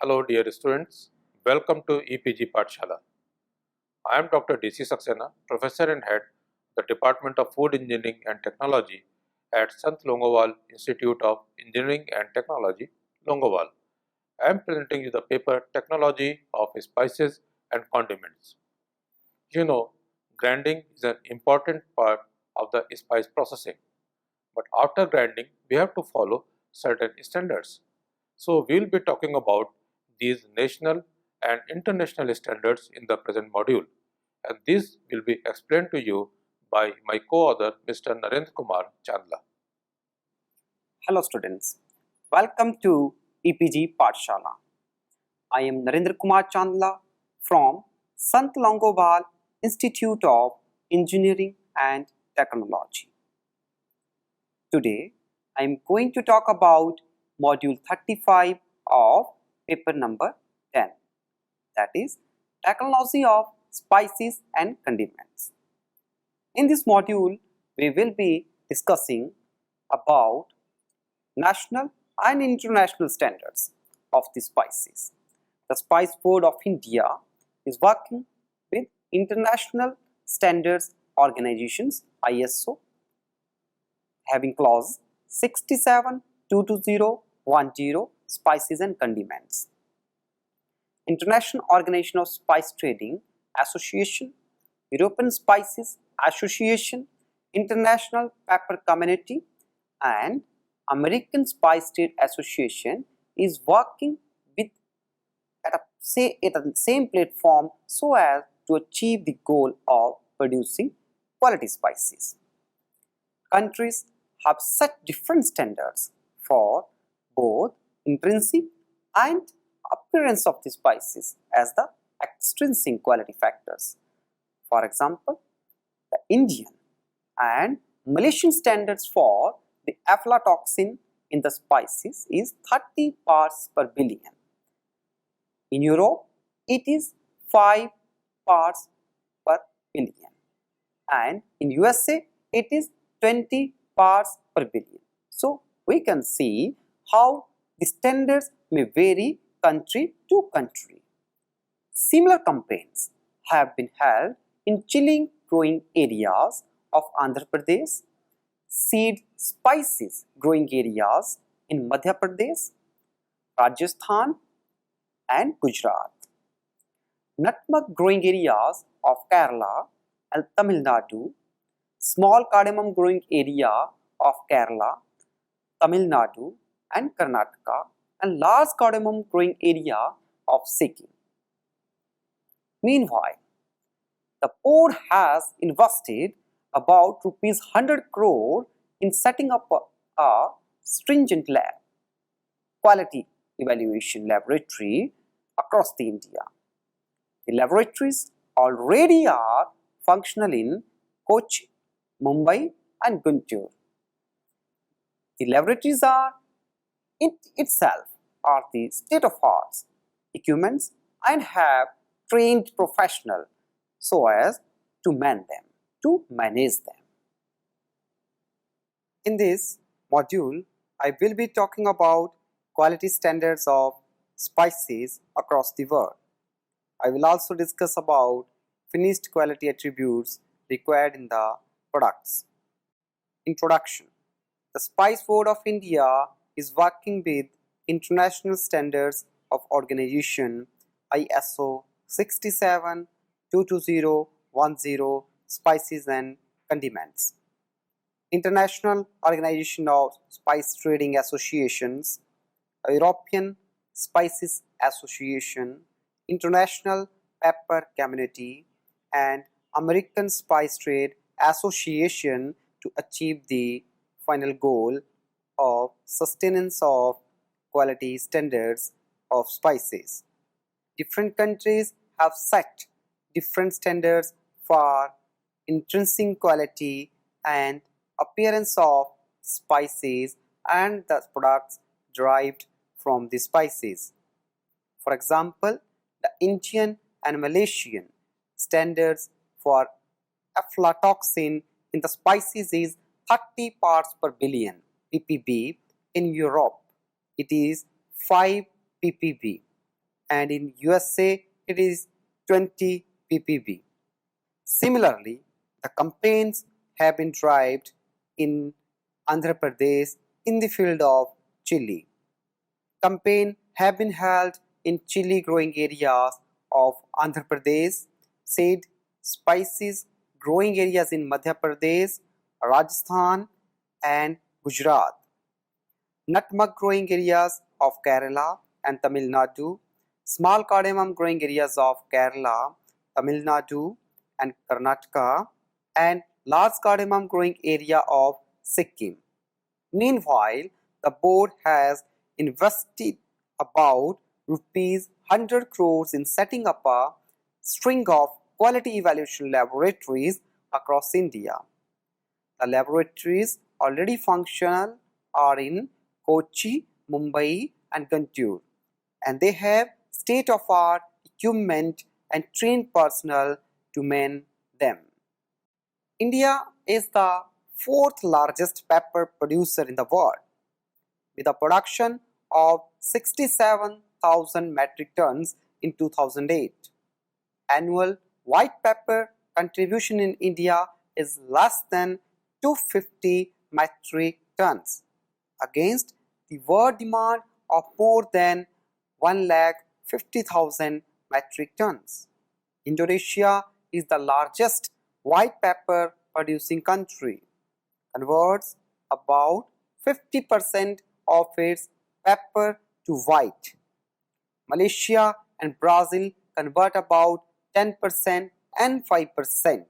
Hello dear students, welcome to EPG Pathshala. I am Dr. DC Saxena, Professor and Head of the Department of Food Engineering and Technology at Sant Longowal Institute of Engineering and Technology, Longowal. I am presenting you the paper Technology of Spices and Condiments. You know, grinding is an important part of the spice processing, but after grinding we have to follow certain standards. So we will be talking about these national and international standards in the present module, and this will be explained to you by my co-author Mr. Narendra Kumar Chandla. Hello students, welcome to EPG Pathshala. I am Narendra Kumar Chandla from Sant Longowal Institute of Engineering and Technology. Today I am going to talk about module 35 of paper number 10, that is Technology of Spices and Condiments. In this module we will be discussing about national and international standards of the spices. The Spice Board of India is working with International Standards Organizations ISO having clause 67.22010 Spices and Condiments. International Organization of Spice Trading Association, European Spices Association, International Pepper Community and American Spice Trade Association is working with at the same platform so as to achieve the goal of producing quality spices. Countries have set different standards for both intrinsic and appearance of the spices as the extrinsic quality factors. For example, the Indian and Malaysian standards for the aflatoxin in the spices is 30 parts per billion. In Europe, it is 5 parts per billion, and in USA, it is 20 parts per billion. So, we can see how the standards may vary country to country. Similar campaigns have been held in chili growing areas of Andhra Pradesh, seed spices growing areas in Madhya Pradesh, Rajasthan and Gujarat, nutmeg growing areas of Kerala and Tamil Nadu, small cardamom growing area of Kerala, Tamil Nadu and Karnataka, and large cardamom growing area of Sikkim. Meanwhile, the board has invested about rupees 100 crore in setting up a stringent lab, quality evaluation laboratory across the India. The laboratories already are functional in Kochi, Mumbai and Guntur. The laboratories are itself are the state-of-art equipments and have trained professionals so as to manage them. In this module, I will be talking about quality standards of spices across the world. I will also discuss about finished quality attributes required in the products. Introduction. The Spice Board of India is working with International Standards of Organization ISO 67.22010 Spices and Condiments. International Organization of Spice Trading Associations, European Spices Association, International Pepper Community and American Spice Trade Association to achieve the final goal of sustenance of quality standards of spices. Different countries have set different standards for intrinsic quality and appearance of spices and the products derived from the spices. For example, the Indian and Malaysian standards for aflatoxin in the spices is 30 parts per billion ppb. In Europe, it is 5 ppb. and in USA it is 20 ppb. Similarly, the campaigns have been derived in Andhra Pradesh in the field of chili. Campaigns have been held in chili growing areas of Andhra Pradesh, said spices growing areas in Madhya Pradesh, Rajasthan and Gujarat, nutmeg growing areas of Kerala and Tamil Nadu, small cardamom growing areas of Kerala, Tamil Nadu and Karnataka, and large cardamom growing area of Sikkim. Meanwhile, the board has invested about rupees 100 crores in setting up a string of quality evaluation laboratories across India. The laboratories already functional are in Kochi, Mumbai and Guntur, and they have state-of-art equipment and trained personnel to man them. India is the fourth largest pepper producer in the world, with a production of 67,000 metric tons in 2008. Annual white pepper contribution in India is less than 250 metric tons against the world demand of more than 150,000 metric tons. Indonesia is the largest white pepper producing country, converts about 50% of its pepper to white. Malaysia and Brazil convert about 10% and 5%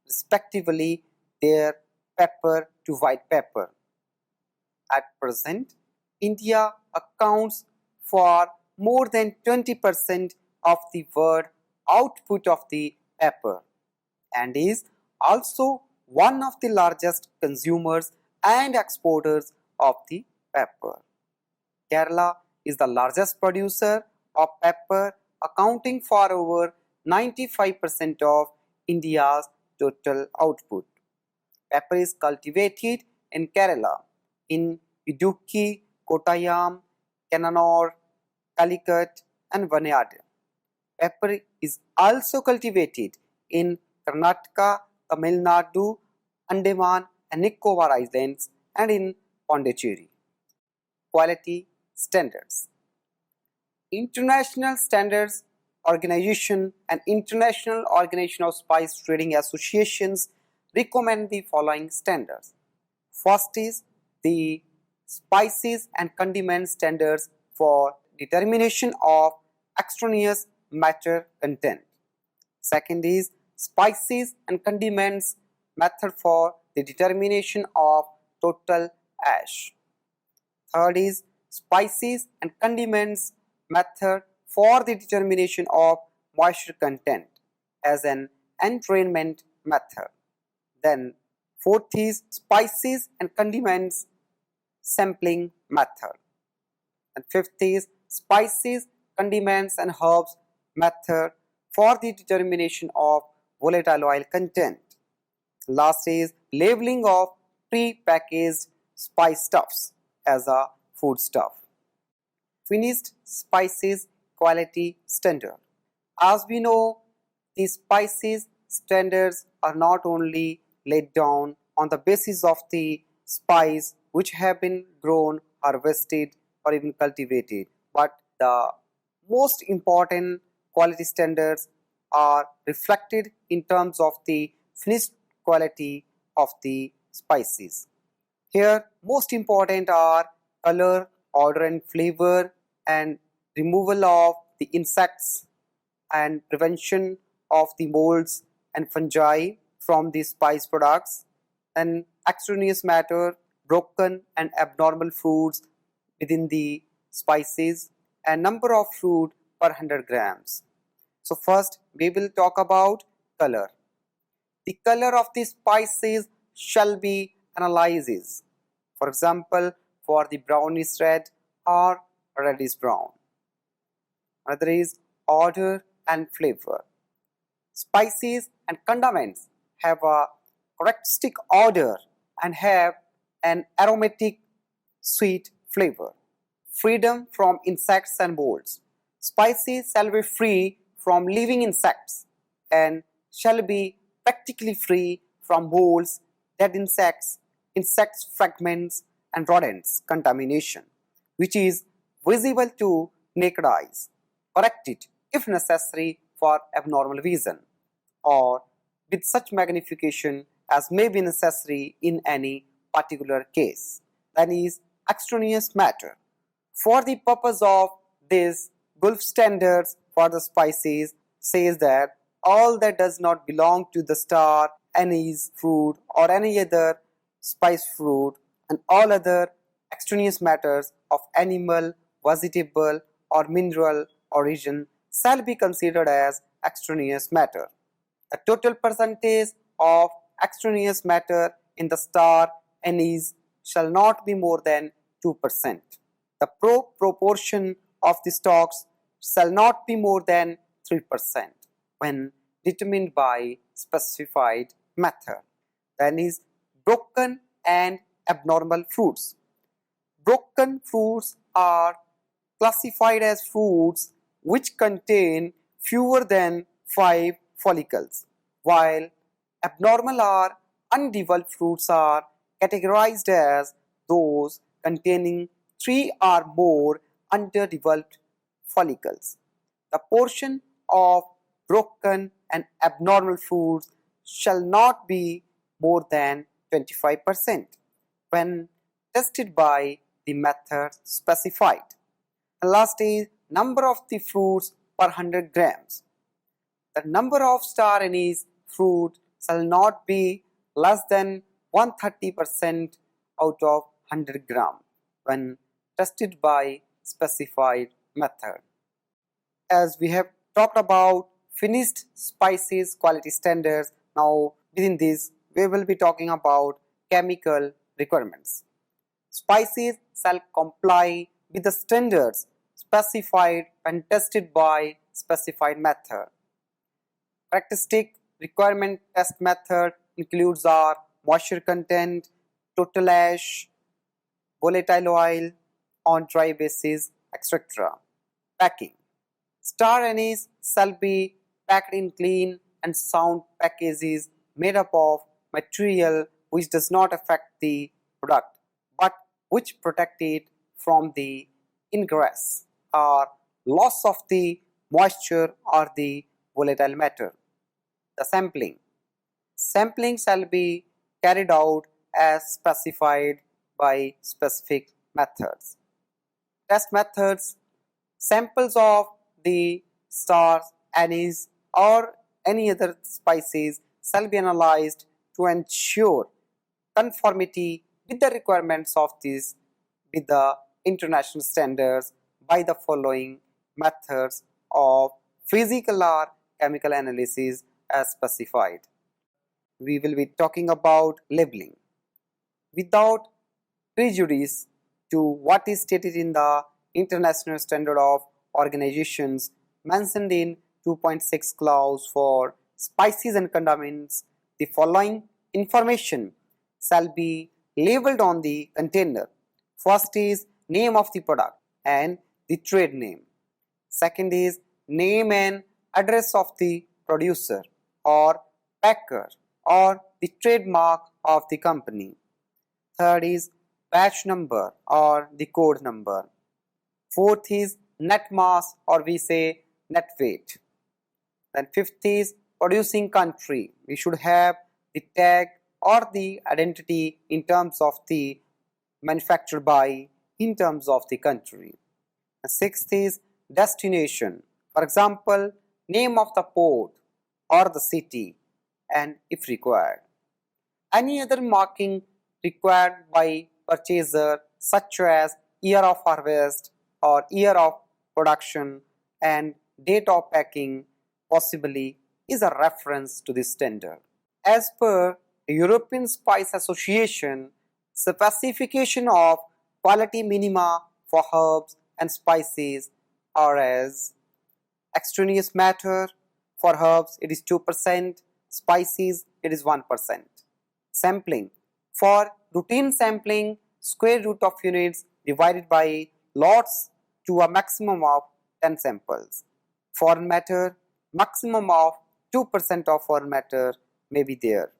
respectively their pepper to white pepper. At present, India accounts for more than 20% of the world output of the pepper and is also one of the largest consumers and exporters of the pepper. Kerala is the largest producer of pepper, accounting for over 95% of India's total output. Pepper is cultivated in Kerala, in Idukki, Kottayam, Kannur, Calicut and Vanayad. Pepper is also cultivated in Karnataka, Tamil Nadu, Andaman and Nicobar Islands and in Pondicherry. Quality standards. International Standards Organization and International Organization of Spice Trading Associations recommend the following standards. First is the Spices and Condiments Standards for determination of extraneous matter content. Second is Spices and Condiments method for the determination of total ash. Third is Spices and Condiments method for the determination of moisture content as an entrainment method. Then fourth is Spices and Condiments sampling method. And fifth is Spices, Condiments and Herbs method for the determination of volatile oil content. Last is labeling of pre-packaged spice stuffs as a food stuff. Finished spices quality standard. As we know, the spices standards are not only laid down on the basis of the spice which have been grown, harvested or even cultivated, but the most important quality standards are reflected in terms of the finished quality of the spices. Here most important are color, odor and flavor and removal of the insects and prevention of the molds and fungi from the spice products, and extraneous matter, broken and abnormal fruits within the spices and number of fruit per 100 grams. So first we will talk about color. The color of the spices shall be analyzed. For example, for the brownish red or reddish brown. Another is odor and flavor. Spices and condiments have a characteristic odor and have an aromatic sweet flavor. Freedom from insects and molds. Spices shall be free from living insects and shall be practically free from molds, dead insects, insect fragments and rodents contamination, which is visible to naked eyes. Correct it if necessary for abnormal vision, or with such magnification as may be necessary in any particular case, that is, extraneous matter. For the purpose of this, Gulf standards for the spices says that all that does not belong to the star anise fruit or any other spice fruit and all other extraneous matters of animal, vegetable or mineral origin shall be considered as extraneous matter. The total percentage of extraneous matter in the star anise shall not be more than 2%. The proportion of the stocks shall not be more than 3% when determined by specified method. Then is broken and abnormal fruits. Broken fruits are classified as fruits which contain fewer than 5 follicles, while abnormal or undeveloped fruits are categorized as those containing 3 or more underdeveloped follicles. The portion of broken and abnormal fruits shall not be more than 25% when tested by the method specified. And last is number of the fruits per 100 grams. The number of star anise fruit shall not be less than 130% out of 100 gram when tested by specified method. As we have talked about finished spices quality standards, now within this we will be talking about chemical requirements. Spices shall comply with the standards specified when tested by specified method. Characteristic requirement test method includes our moisture content, total ash, volatile oil on dry basis, etc. Packing. Star anise shall be packed in clean and sound packages made up of material which does not affect the product but which protect it from the ingress or loss of the moisture or the volatile matter. The sampling. Sampling shall be carried out as specified by specific methods. Test methods. Samples of the star anise or any other spices shall be analyzed to ensure conformity with the requirements of this with the international standards by the following methods of physical or chemical analysis as specified. We will be talking about labeling. Without prejudice to what is stated in the International Standard of Organizations mentioned in 2.6 clause for spices and condiments, the following information shall be labeled on the container. First is name of the product and the trade name. Second is name and address of the producer or packer or the trademark of the company. Third is batch number or the code number. Fourth is net mass or we say net weight. Then fifth is producing country. We should have the tag or the identity in terms of the manufactured by in terms of the country. And sixth is destination. For example, name of the port or the city and if required. Any other marking required by purchaser such as year of harvest or year of production and date of packing possibly is a reference to this standard. As per the European Spice Association, specification of quality minima for herbs and spices are as extraneous matter. For herbs it is 2%, spices it is 1%. Sampling. For routine sampling, square root of units divided by lots to a maximum of 10 samples. Foreign matter, maximum of 2% of foreign matter may be there.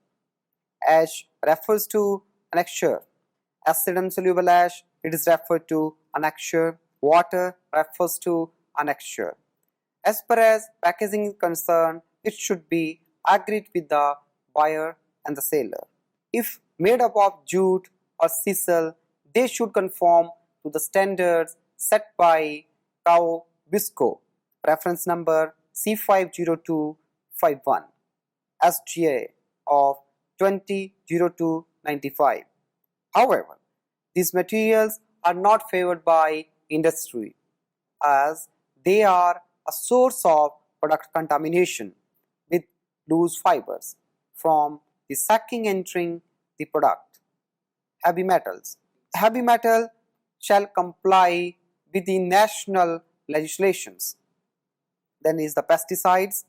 Ash refers to annexure. Acid insoluble ash, it is referred to annexure. Water refers to annexure. As far as packaging is concerned, it should be agreed with the buyer and the seller. If made up of jute or sisal, they should conform to the standards set by Cao Bisco, reference number C50251, SGA of 200295. However, these materials are not favored by industry as they are a source of product contamination with loose fibers from the sacking entering the product. Heavy metals. Heavy metal shall comply with the national legislations. Then is the pesticides.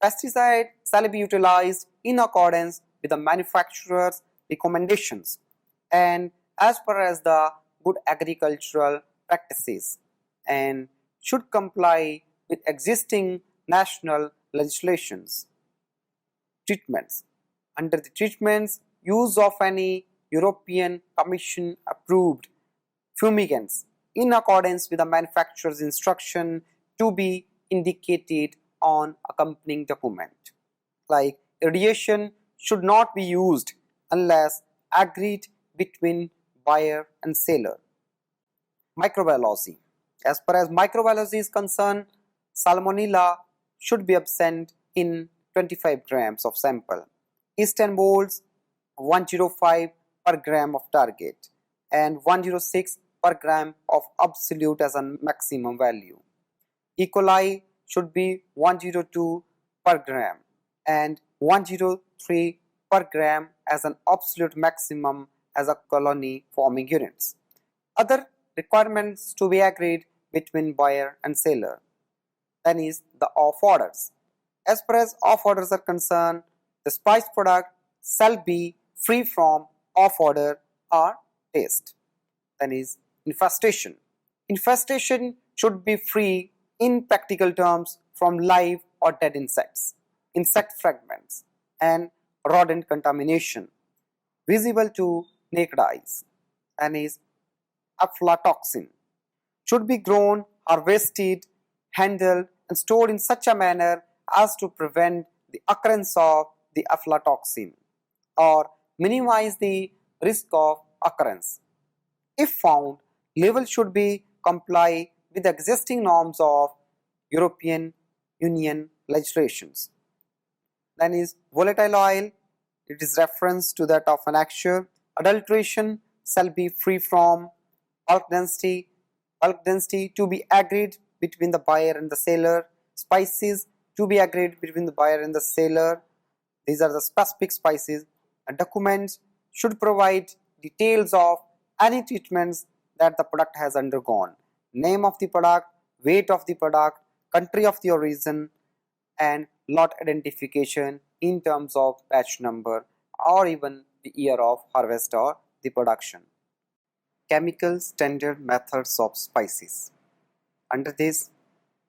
Pesticide shall be utilized in accordance with the manufacturer's recommendations and as per as the good agricultural practices and should comply with existing national legislations. Treatments. Under the treatments, use of any European Commission approved fumigants in accordance with the manufacturer's instruction to be indicated on accompanying document. Like irradiation should not be used unless agreed between buyer and seller. Microbiology. As far as microbiology is concerned, salmonella should be absent in 25 grams of sample. Yeast and molds 105 per gram of target and 106 per gram of absolute as a maximum value. E. coli should be 102 per gram and 103 per gram as an absolute maximum as a colony forming units. Other requirements to be agreed between buyer and seller. Then is the off orders. As far as off orders are concerned, the spice product shall be free from off order or taste. Then is infestation. Infestation should be free in practical terms from live or dead insects, insect fragments and rodent contamination visible to naked eyes. And is aflatoxin should be grown, harvested, handled and stored in such a manner as to prevent the occurrence of the aflatoxin or minimize the risk of occurrence. If found, level should be comply with the existing norms of European Union legislations. Then is volatile oil, it is reference to that of annexure. Adulteration shall be free from bulk density to be agreed between the buyer and the seller. Spices to be agreed between the buyer and the seller. These are the specific spices. And documents should provide details of any treatments that the product has undergone. Name of the product, weight of the product, country of the origin and lot identification in terms of batch number or even the year of harvest or the production. Chemical standard methods of spices. Under this,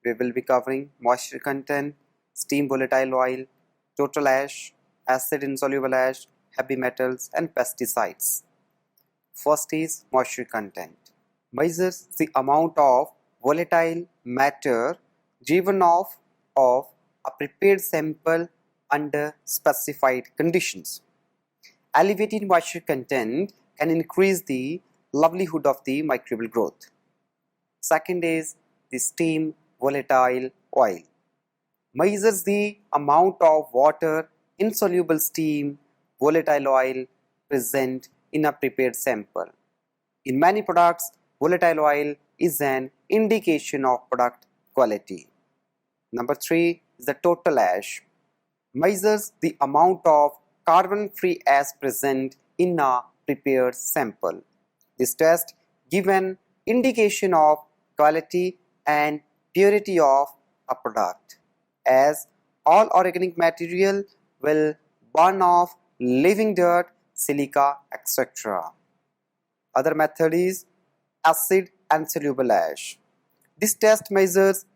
we will be covering moisture content, steam volatile oil, total ash, acid insoluble ash, heavy metals and pesticides. First is moisture content. Measures the amount of volatile matter given off of a prepared sample under specified conditions. Elevated moisture content can increase the livelihood of the microbial growth. Second is the steam volatile oil. Measures the amount of water insoluble steam volatile oil present in a prepared sample. In many products, volatile oil is an indication of product quality. Number 3 is the total ash. Measures the amount of carbon-free ash present in a prepared sample. This test gives an indication of quality and purity of a product, as all organic material will burn off living dirt, silica, etc. Other method is acid and soluble ash. This test measures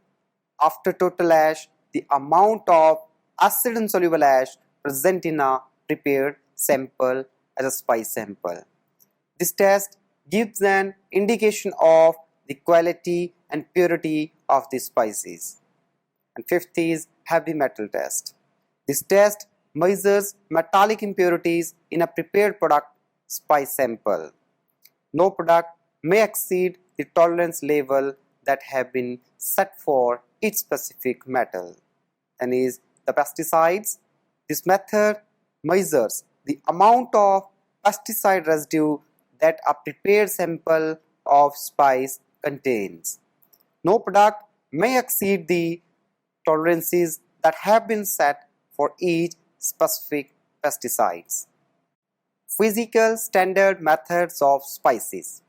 after total ash the amount of acid insoluble ash present in a prepared sample as a spice sample. This test gives an indication of the quality and purity of the spices. And fifth is heavy metal test. This test measures metallic impurities in a prepared product spice sample. No product may exceed the tolerance level that have been set for each specific metal. Then is the pesticides. This method measures the amount of pesticide residue that a prepared sample of spice contains. No product may exceed the tolerances that have been set for each specific pesticides. Physical standard methods of spices.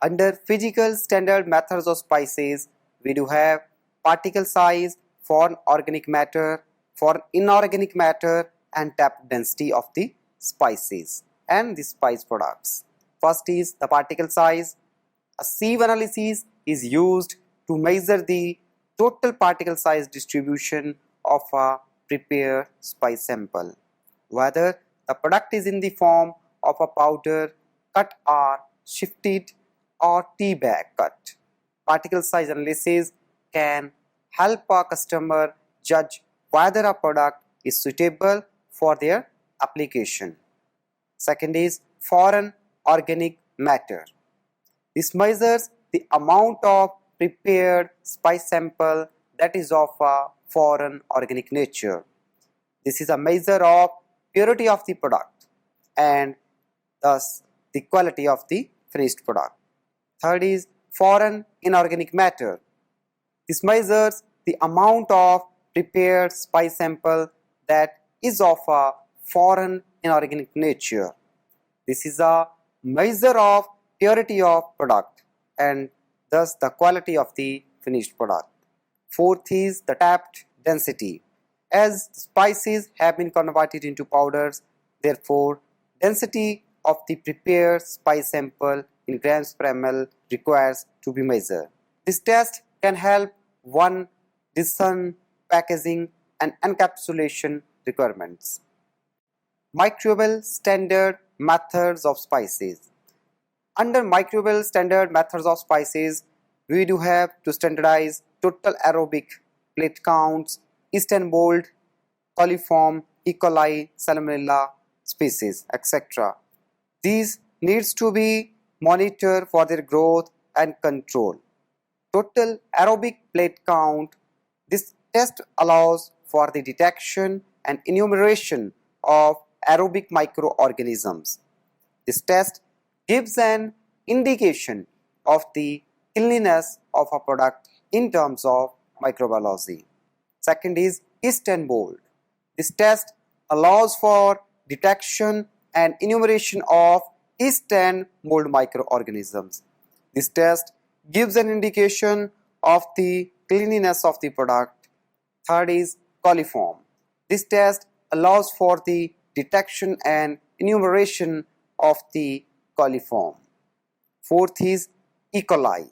Under physical standard methods of spices, we do have particle size for organic matter, for inorganic matter, and depth density of the spices and the spice products. First is the particle size. A sieve analysis is used to measure the total particle size distribution of a prepared spice sample, whether the product is in the form of a powder, cut or shifted, or tea bag cut. Particle size analysis can help a customer judge whether a product is suitable for their application. Second is foreign organic matter. This measures the amount of prepared spice sample that is of a foreign organic nature. This is a measure of purity of the product and thus the quality of the finished product. Third is foreign inorganic matter. This measures the amount of prepared spice sample that is of a foreign inorganic nature. This is a measure of purity of product and thus the quality of the finished product. Fourth is the depth density. As spices have been converted into powders, therefore density of the prepared spice sample in grams per ml requires to be measured. This test can help one discern packaging and encapsulation requirements. Microbial standard methods of spices. Under microbial standard methods of spices, we do have to standardize total aerobic plate counts, yeast and mold, coliform, E. coli, salmonella species, etc. These needs to be monitored for their growth and control. Total aerobic plate count. This test allows for the detection and enumeration of aerobic microorganisms. This test gives an indication of the cleanliness of a product in terms of microbiology. Second is yeast and mold. This test allows for detection and enumeration of yeast and mold microorganisms. This test gives an indication of the cleanliness of the product. Third is coliform. This test allows for the detection and enumeration of the coliform. Fourth is E. coli.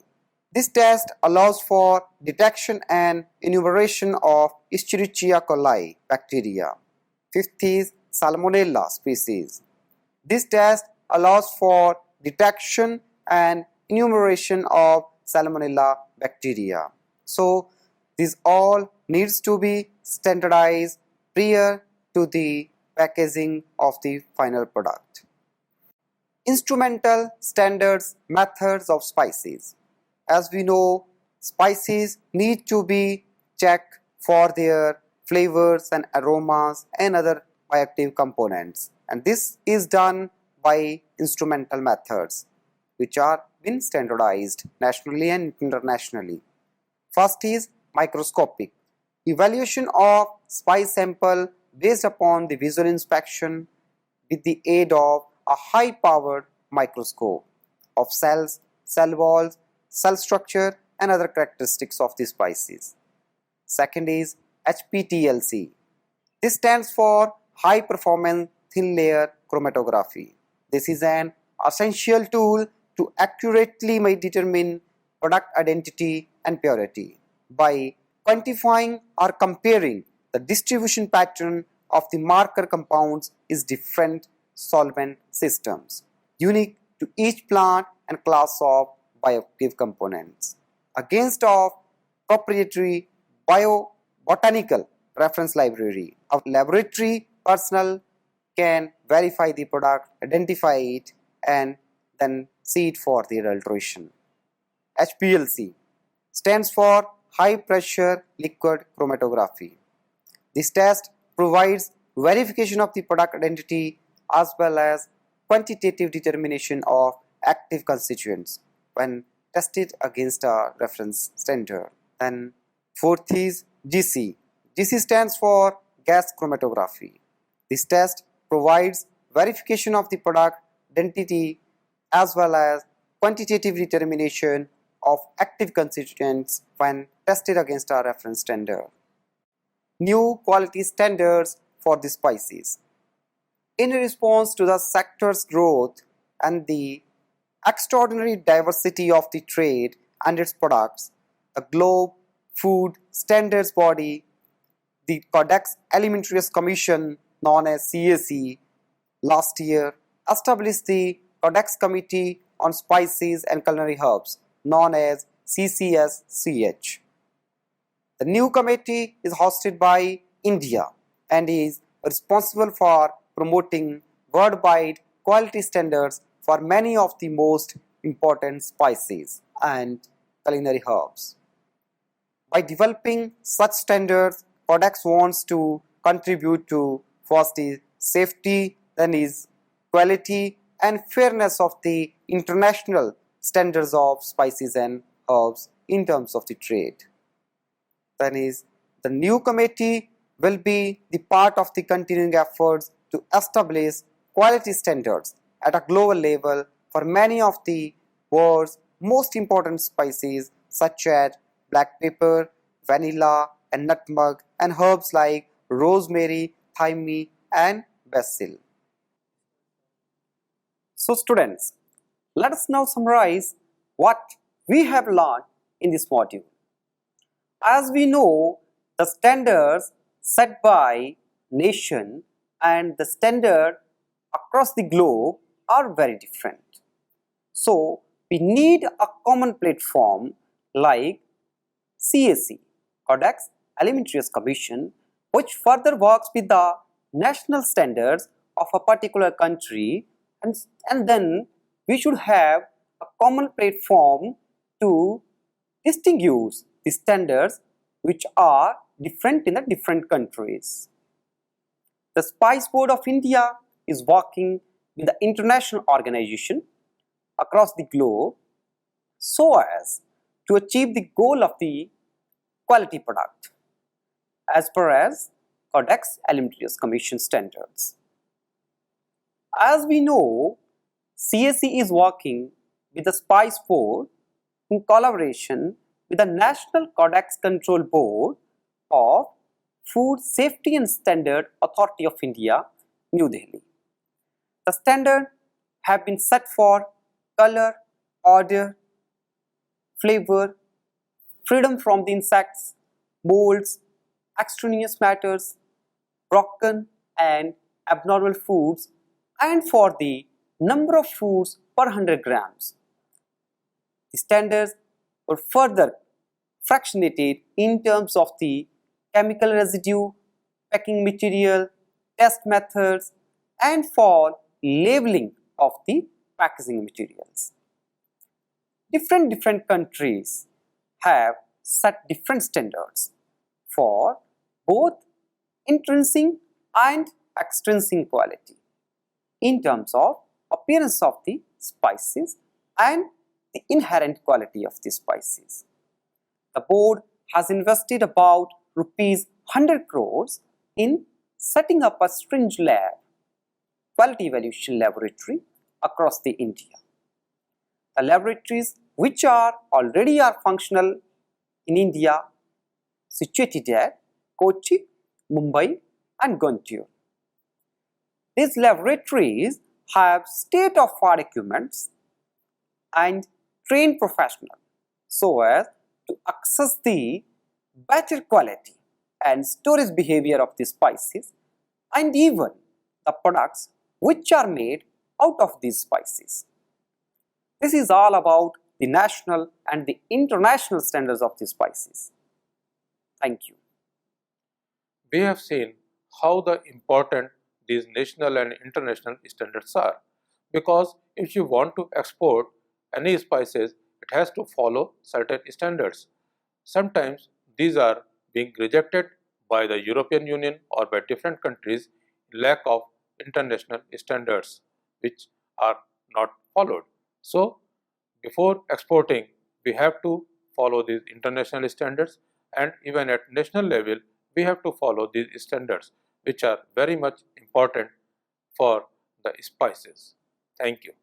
This test allows for detection and enumeration of Escherichia coli bacteria. Fifth is Salmonella species. This test allows for detection and enumeration of Salmonella bacteria. So these all needs to be standardized prior to the packaging of the final product. Instrumental standards methods of spices. As we know, spices need to be checked for their flavors and aromas and other bioactive components, and this is done by instrumental methods which are been standardized nationally and internationally. First is microscopic. Evaluation of spice sample based upon the visual inspection with the aid of a high-powered microscope of cells, cell walls, cell structure and other characteristics of the spices. Second is HPTLC. This stands for High Performance Thin Layer Chromatography. This is an essential tool to accurately determine product identity and purity. By quantifying or comparing the distribution pattern of the marker compounds is different solvent systems, unique to each plant and class of bioactive components. Against of proprietary biobotanical reference library, our laboratory personnel can verify the product, identify it, and then see it for the adulteration. HPLC stands for High Pressure Liquid Chromatography. This test provides verification of the product identity as well as quantitative determination of active constituents when tested against a reference standard. Then fourth is GC. GC stands for gas chromatography. This test provides verification of the product identity as well as quantitative determination of active constituents when tested against a reference standard. New quality standards for the spices. In response to the sector's growth and the extraordinary diversity of the trade and its products, the Globe Food Standards Body, the Codex Alimentarius Commission, known as CAC, last year established the Codex Committee on Spices and Culinary Herbs, known as CCSCH. The new committee is hosted by India and is responsible for promoting worldwide quality standards for many of the most important spices and culinary herbs. By developing such standards, Codex wants to contribute to first is safety, then is quality and fairness of the international standards of spices and herbs in terms of the trade. Then is the new committee will be the part of the continuing efforts to establish quality standards at a global level for many of the world's most important spices such as black pepper, vanilla and nutmeg, and herbs like rosemary, thyme and basil. So students, let us now summarize what we have learned in this module. As we know, the standards set by nation and the standard across the globe are very different. So we need a common platform like CAC, Codex Alimentarius Commission, which further works with the national standards of a particular country, and then we should have a common platform to distinguish the standards which are different in the different countries. The Spice Board of India is working with the international organization across the globe so as to achieve the goal of the quality product as per as Codex Alimentarius Commission standards. As we know, CAC is working with the Spice Board in collaboration with the National Codex Control Board of Food Safety and Standard Authority of India, New Delhi. The standards have been set for color, odor, flavor, freedom from the insects, molds, extraneous matters, broken and abnormal foods, and for the number of foods per 100 grams. The standards were further fractionated in terms of the chemical residue, packing material, test methods, and for labeling of the packaging materials. Different countries have set different standards for both intrinsic and extrinsic quality in terms of appearance of the spices and the inherent quality of the spices. The board has invested about rupees 100 crores in setting up a stringe lab, quality evaluation laboratory across the India. The laboratories which are already functional in India situated at Kochi, Mumbai and Guntur. These laboratories have state-of-the-art equipments and trained professionals so as to assess the better quality and storage behavior of the spices and even the products which are made out of these spices. This is all about the national and the international standards of the spices. Thank you. We have seen how important these national and international standards are, because if you want to export any spices, it has to follow certain standards. Sometimes these are being rejected by the European Union or by different countries in lack of international standards which are not followed. So, before exporting, we have to follow these international standards, and even at national level, we have to follow these standards which are very much important for the spices. Thank you.